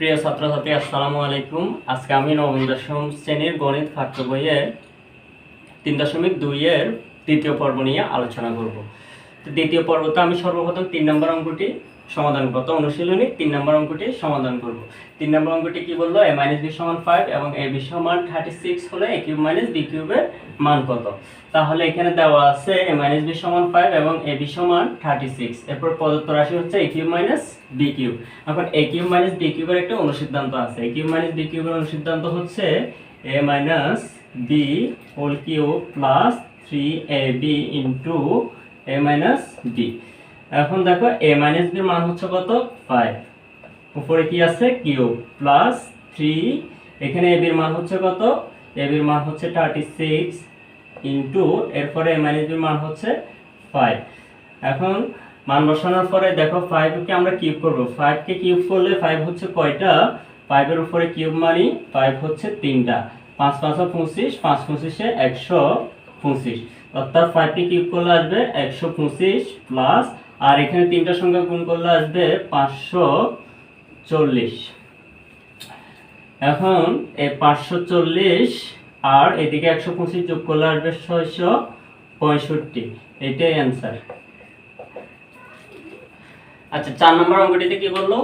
প্রিয় ছাত্রছাত্রী আসসালামু আলাইকুম। আজকে আমি নবম দশম শ্রেণীর গণিত পাঠ্য বইয়ের 3.2 এর দ্বিতীয় পর্ব নিয়ে আলোচনা করব। তো দ্বিতীয় পর্বতে আমি সর্বপ্রথম 3 নম্বর অঙ্কটি সমাধান করব। অনুশীলনী 3 নম্বর অঙ্কটি সমাধান করব। 3 নম্বর অঙ্কটি কি বললো? a - b = 5 এবং ab = 36 হলে a³ - b³ এর মান কত? তাহলে এখানে দেওয়া আছে a - b = 5 এবং ab = 36। এরপর প্রদত্ত রাশি হচ্ছে a³ - b³। এখন a³ - b³ এর একটা অনুসিদ্ধান্ত আছে। a³ - b³ এর অনুসিদ্ধান্ত হচ্ছে a - b whole cube plus 3ab into a - b। এখন দেখো a - b এর মান হচ্ছে কত? 5। উপরে কি আছে? Cube plus 3। এখানে ab এর মান হচ্ছে কত? ab এর মান হচ্ছে 36 ইনটু এরপরে a - b এর মান হচ্ছে 5। এখন মান বসানোর পরে দেখো 5 কে আমরা কিউব করব। 5 কে কিউব করলে 5 হচ্ছে কয়টা? 5 এর উপরে কিউব মানে 5 হচ্ছে 3টা। 5 5 25, 5 25 125। অর্থাৎ 5 কে কিউব করলে আসবে 125 প্লাস আর এখানে তিনটা সংখ্যা গুণ করলে আসবে 540। এখন এই 540 আর এদিকে 125 যোগ করলে আসবে 665। এটাই অ্যান্সার। আচ্ছা, 4 নম্বর অঙ্কটিতে কি বললো?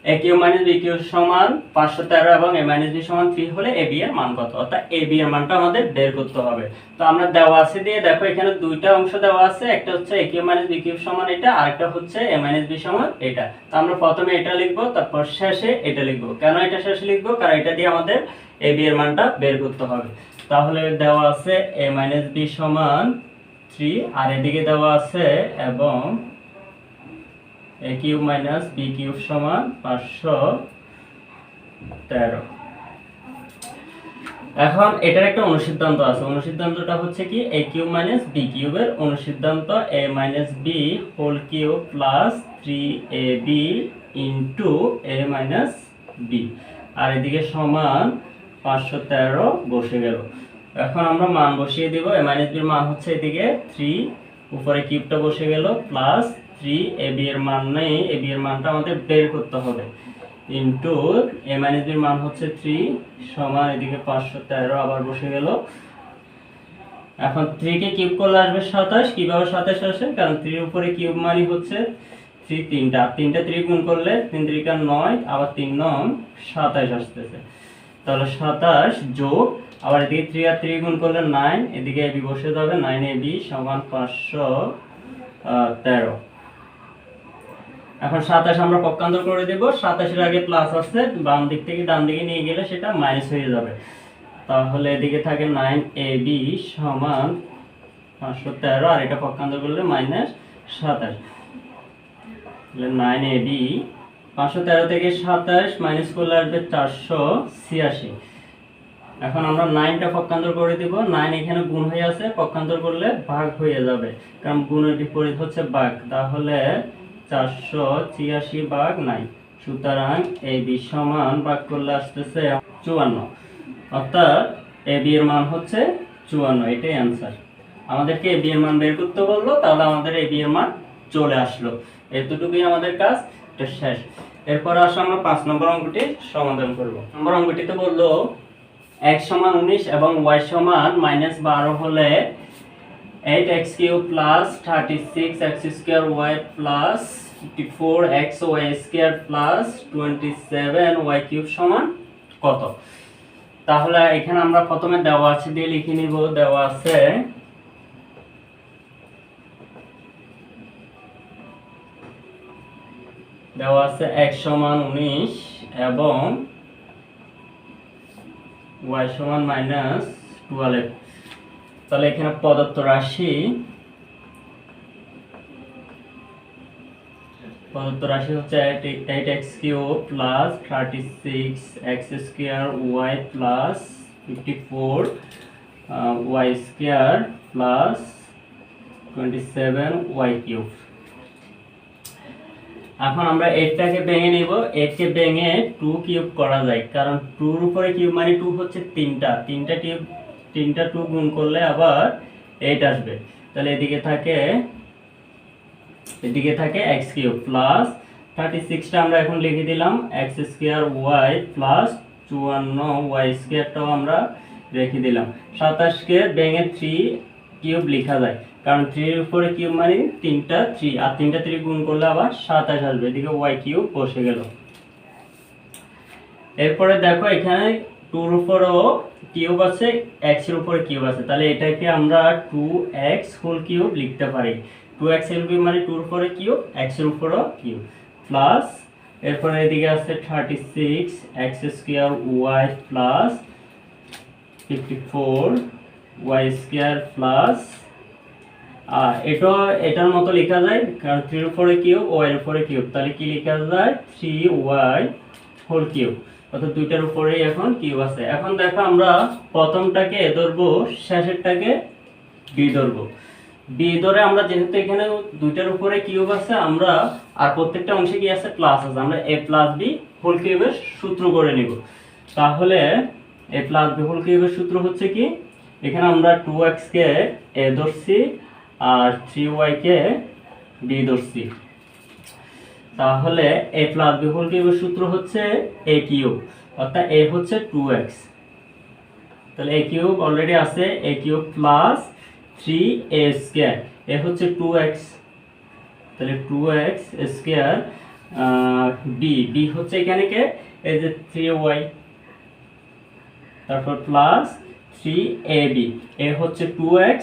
a³ - b³ সমান 513 এবং a - b সমান 3 হলে ab এর মান কত? অর্থাৎ ab এর মানটা আমাদের বের করতে হবে। তো আমরা দেওয়া আছে দিয়ে দেখো এখানে দুইটা অংশ দেওয়া আছে। একটা হচ্ছে a³ - b³ সমান এটা, আরেকটা হচ্ছে a - b সমান এটা। তো আমরা প্রথমে এটা লিখব, তারপর শেষে এটা লিখব। কেন এটা শেষে লিখব? কারণ এটা দিয়ে আমাদের ab এর মানটা বের করতে হবে। তাহলে দেওয়া আছে a - b সমান 3 আর এদিকে দেওয়া আছে এবং a³ - b³ সমান 513। এখন এটার একটা অনুসিদ্ধান্ত আছে। অনুসিদ্ধান্তটা হচ্ছে কি? a³ - b³ এর অনুসিদ্ধান্ত a - b whole cube plus 3ab into a - b আর এদিকে সমান 513 বসে গেল। এখন আমরা মান বসিয়ে দিব। a - b এর মান হচ্ছে এদিকে 3, উপরে কিউবটা বসে গেল প্লাস 3ab এর মান নেই, ab এর মানটা আমাদের বের করতে হবে ইনটু a - b এর মান হচ্ছে 3 সমান এদিকে 513 আবার বসে গেল। এখন 3 কে কিউব করলে আসবে 27। কিভাবে 27 আসে? কারণ 3 এর উপরে কিউব মানে হচ্ছে 3 তিনটা 3 গুণ করলে 3 3 9 আবার 3 9 27 আসতেছে। তাহলে 27 যোগ আবার এদিকে 3 আর 3 গুণ করলে 9, এদিকে ab বসে যাবে 9ab সমান 513। এখন 27 আমরা পক্ষান্তর করে দেব। 27 এর আগে প্লাস আছে, বাম দিক থেকে ডান দিকে নিয়ে গেলে সেটা মাইনাস হয়ে যাবে। তাহলে এদিকে থাকে 9ab সমান 513 আর এটা পক্ষান্তর করলে -27। তাহলে 9ab 513 থেকে 27 মাইনাস করলে আসবে 486। এখন আমরা 9টা পক্ষান্তর করে দিব। 9 এখানে গুণ হয়ে আছে, পক্ষান্তর করলে ভাগ হয়ে যাবে, কারণ গুণের বিপরীত হচ্ছে ভাগ। তাহলে 486 ভাগ 9। সুতরাং ab সমান ভাগ করলে আসতেছে 54। অর্থাৎ ab এর মান হচ্ছে 54। এটাই অ্যান্সার। আমাদেরকে ab এর মান বের করতে বললো, তাহলে আমাদের ab এর মান চলে আসলো। এতটুকুই আমাদের কাজ, এটা শেষ। এরপর আসলে আমরা 5 নম্বর অঙ্কটি সমাধান করব। নম্বর অঙ্কটিতে বললো x সমান 19 এবং y সমান -12 হলে 8x³ plus 36x² plus 54xy² plus 27y³ সমান কত? তাহলে এখানে আমরা প্রথমে দেওয়া আছে দিয়ে লিখে নিব। দেওয়া আছে x সমান 19 এবং y সমান -12। তাহলে এখানে প্রদত্ত রাশি হচ্ছে 8x³ plus 36x² plus 54y² plus 27y³। এখন আমরা 8টাকে ভেঙে নিব। 8 কে ভেঙে 2 কিউব করা যায়, কারণ 2 এর উপরে কিউব মানে 2 হচ্ছে 3টা 2 গুণ করলে আবার 8 আসবে। তাহলে এদিকে থাকে x³ প্লাস 36টা আমরা এখন লিখে দিলাম x square y plus 54 y স্কয়ারটাও আমরা রেখে দিলাম। 27 কে ভেঙে 3 কিউব লেখা যায়, কারণ 3 এর উপরে কিউব মানে 3টা 3, আর 3টা 3 গুণ করলে আবার 27 আসবে। এদিকে y কিউব বসে গেল। এরপরে দেখো এখানে 2 এর উপরেও কিউব আছে, x এর উপরে কিউব আছে, তাহলে এটাকে আমরা 2x হোল কিউব লিখতে পারি। 2x হোল কিউব মানে 2 এর উপরে কিউব, x এর উপরেও কিউব, প্লাস এরপরে এদিকে আছে 36 x square y plus 54 y square plus এটার মতো লেখা যায়, কারণ 3 এর উপরে কিউব y এর উপরে কিউব, তাহলে কি লেখা যায় 3y হোল কিউব, অর্থাৎ দুইটার উপরেই এখন কিউব আছে। এখন দেখো আমরা প্রথমটাকে এ ধরবো, শেষেরটাকে বি ধরবো। বি ধরে আমরা যেহেতু এখানে দুইটার উপরে কিউব আছে, আমরা আর প্রত্যেকটা অংশে কি আছে প্লাস আছে, আমরা a প্লাস বি হোল কিউবের সূত্র করে নিব। তাহলে a প্লাস বি হোল কিউবের সূত্র হচ্ছে কি, এখানে আমরা 2x কে a ধরছি আর 3y কে b ধরছি। তাহলে a প্লাস বি হোল কিউবের সূত্র হচ্ছে a কিউব, অর্থাৎ a হচ্ছে 2x, তাহলে a কিউব অলরেডি আছে, a cube plus 3a square, a হচ্ছে 2x, তাহলে 2x স্কয়ার b, b হচ্ছে এখানে কে এই যে 3y, তারপর প্লাস 3ab, a হচ্ছে 2x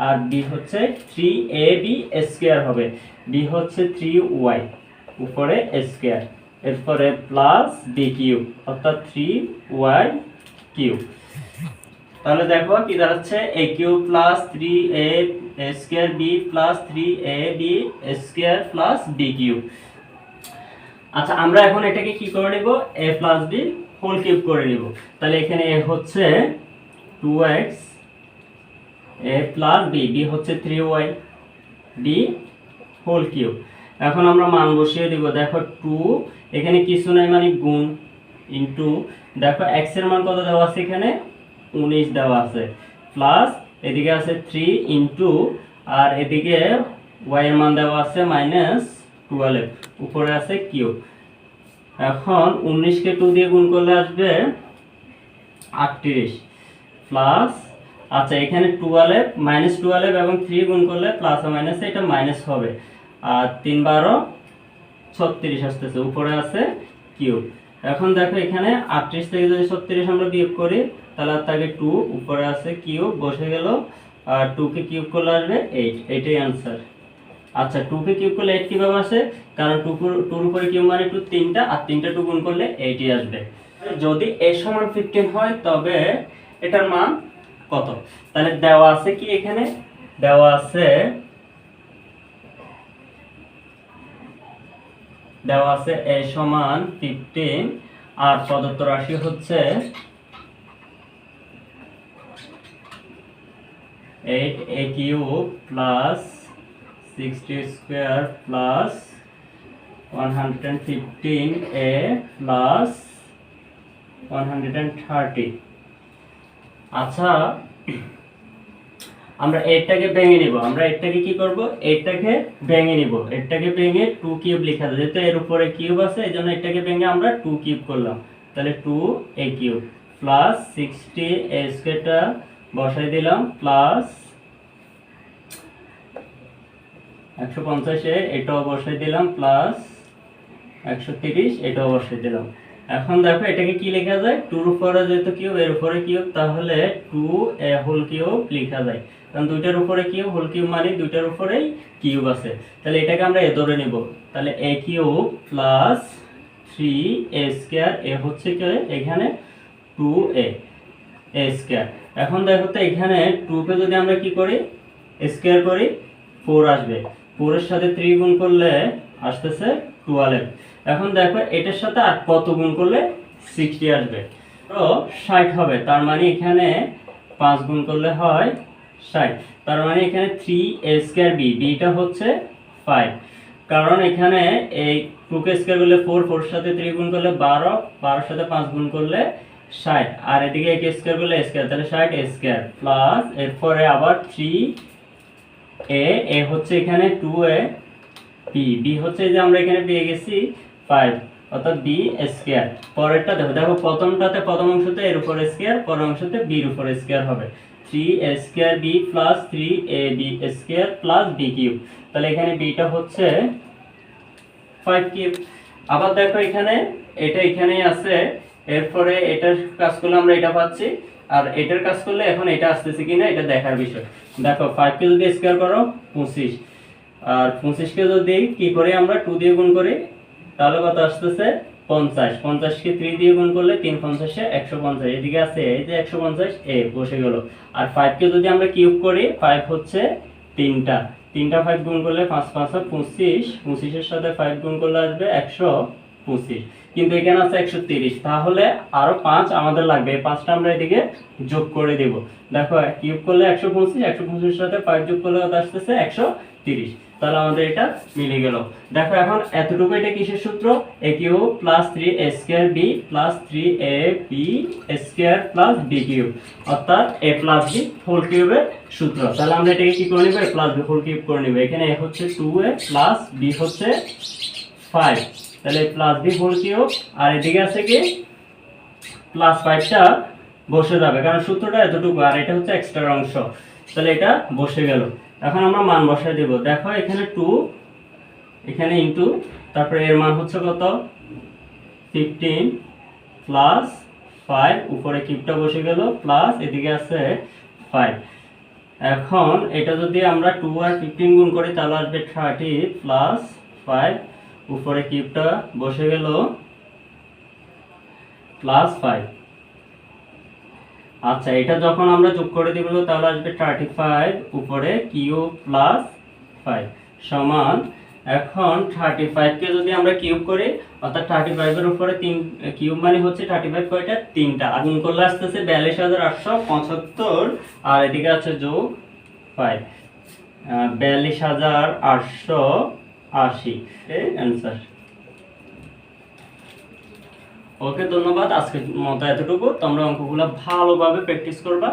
আর b হচ্ছে 3ab স্কয়ার হবে, b হচ্ছে 3y উপরে স্কয়ার, এরপরে প্লাস b কিউব অর্থাৎ 3y কিউব। তাহলে দেখো কি দাঁড়াচ্ছে a cube plus 3a square b plus 3ab square plus b cube. আচ্ছা, আমরা এখন এটাকে কি করে নিব, a plus b whole cube করে নিব। তাহলে এখানে a হচ্ছে 2x, a plus b, b হচ্ছে 3y, b হোল কিউব। এখন আমরা মান বসিয়ে দিব। দেখো 2 এখানে কিছু নাই মানে গুণ, ইনটু দেখো x এর মান কত দেওয়া আছে, এখানে 19 দেওয়া আছে, প্লাস এদিকে আছে 3 ইনটু আর এদিকে y এর মান দেওয়া আছে -12, উপরে আছে কিউব। এখন 19 কে 2 দিয়ে গুণ করলে আসবে 38, প্লাস আচ্ছা এখানে 12 -12 এবং 3 গুণ করলে প্লাস আর মাইনাস এটা মাইনাস হবে, আর 3 12 36 আসতেছে, উপরে আছে কিউব। এখন দেখো এখানে 38 থেকে যদি 36 আমরা বিয়োগ করি তাহলে আর থাকে 2, উপরে আছে কিউব বসে গেল, আর 2 কে কিউব করলে আসবে 8, এটাই आंसर। আচ্ছা 2 কে কিউব করলে 8 কিভাবে আসে, কারণ 2 এর উপরে কিউব মানে 2 3টা, আর 3টা 2 গুণ করলে 8ই আসবে। যদি a সমান 15 হয় তবে এটার মান কত, তাহলে দেওয়া আছে কি, এখানে দেওয়া আছে a সমান 15 আর প্রদত্ত রাশি হচ্ছে 8a cube plus 60 square plus 115a plus 130। আচ্ছা আমরা এটাকে ভেঙে নিব, আমরা এটাকে কি করব, এটাকে ভেঙে নিব, এটাকে ভেঙে 2 কিউব লেখা যায়, যেহেতু এর উপরে কিউব আছে এজন্য এটাকে ভেঙে আমরা 2 কিউব করলাম, তাহলে 2a কিউব প্লাস 60a স্কয়ারটা বসাই দিলাম, প্লাস 150 এ এটাও বসাই দিলাম, প্লাস 130 এটাও বসাই দিলাম। এখন দেখো এটাকে কি লেখা যায়, 2 এর উপরে যেহেতু কিউব এর উপরে কিউব, তাহলে 2a হোল কিউব লেখা যায়, কারণ দুইটার উপরে কিউব, হোল কিউব মানে দুইটার উপরেই কিউব আছে, তাহলে এটাকে আমরা এ ধরে নিব। তাহলে a cube plus 3a square, a হচ্ছে কি এখানে 2a স্কয়ার। এখন দেখো তো এখানে 2 কে যদি আমরা কি করি স্কয়ার করি 4 আসবে, 4 এর সাথে 3 গুণ করলে আসতেছে 12। এখন দেখো এটার সাথে আর কত গুণ করলে 60 আসবে, তো 60 হবে, তার মানে এখানে 5 গুণ করলে হয় 60, তার মানে এখানে 3a স্কয়ার b, bটা হচ্ছে 5, কারণ এখানে এই 2 কে স্কয়ার করলে 4, 4 এর সাথে 3 গুণ করলে 12, 12 এর সাথে 5 গুণ করলে 60, আর এদিকে a স্কয়ার করলে স্কয়ার, তাহলে 60a স্কয়ার প্লাস এরপরে আবার 3a, a হচ্ছে এখানে 2a বি হচ্ছে যে আমরা এখানে পেয়ে গেছি 5, অর্থাৎ বি স্কয়ার। পরেরটা দেখো, দেখো প্রথমটাতে প্রথম অংশতে এর উপর স্কয়ার, পরের অংশতে বি এর উপর স্কয়ার হবে। 3a square B plus 3ab square plus B cube. তাহলে এখানে বিটা হচ্ছে 5 কিউব। আবার দেখো এখানে এটা এখানেই আছে, এরপরে এটার কাজ করলে আমরা এটা পাচ্ছি, আর এটার কাজ করলে এখন এটা আসতেছে কিনা এটা দেখার বিষয়। দেখো 5 কে যদি স্কয়ার করো 25, আর 25 কে যদি কি করে আমরা 2 দিয়ে গুণ করি তাহলে কত আসতেছে 50। 50 কে 3 দিয়ে গুণ করলে 3 50 এ 150, এদিকে আছে এই যে 150 এ বসে গেল। আর 5 কে যদি আমরা কিউব করি 5 হচ্ছে তিনটা, 5 গুণ করলে 5 5 25, 25 এর সাথে 5 গুণ করলে আসবে 125, কিন্তু এখানে আছে 130, তাহলে আরো 5 আমাদের লাগবে। এই 5টা আমরা এদিকে যোগ করে দেব। দেখো কিউব করলে 125, 125 এর সাথে 5 যোগ করলে কত আসতেছে 130, তাহলে আমাদের এটা মিলে গেল। দেখো এখন এতটুকু এটা কিসের সূত্র? a cube plus 3a square b plus 3ab square plus b cube, অর্থাৎ a প্লাস b হোল কিউবের সূত্র। তাহলে আমরা এটাকে কি করে নিব? a plus b whole cube করে নিব। এখানে a হচ্ছে 2a প্লাস b হচ্ছে 5, তাহলে a plus b whole cube, আর এদিকে আছে কি প্লাস 5টা বসে যাবে কারণ সূত্রটা এতটুকু, আর এটা হচ্ছে এক্সট্রা অংশ, তাহলে এটা বসে গেল। এখন আমরা মান বসাই দেব। দেখো এখানে 2, এখানে ইনটু, তারপরে এর মান হচ্ছে কত 15 প্লাস 5, উপরে কিউবটা বসে গেল প্লাস এদিকে আছে 5। এখন এটা যদি আমরা 2 আর 15 গুণ করি তাহলে আসবে 30 প্লাস 5, উপরে কিউবটা বসে গেল প্লাস 5। আচ্ছা, এটা যখন আমরা যোগ করে দিব তাহলে আসবে 35 উপরে কিউব প্লাস 5 সমান, এখন 35 কে যদি আমরা কিউব করি অর্থাৎ 35 এর উপরে 3 কিউব মানে হচ্ছে 35 কয়টা? 3টা, আর গুণ করলে আসতেছে 42875, আর এদিকে আছে যোগ 5, 42880 এই অ্যানসার। ওকে, ধন্যবাদ। আজকের মতো এতটুকু। তোমরা অঙ্কগুলো ভালোভাবে প্র্যাকটিস করবা।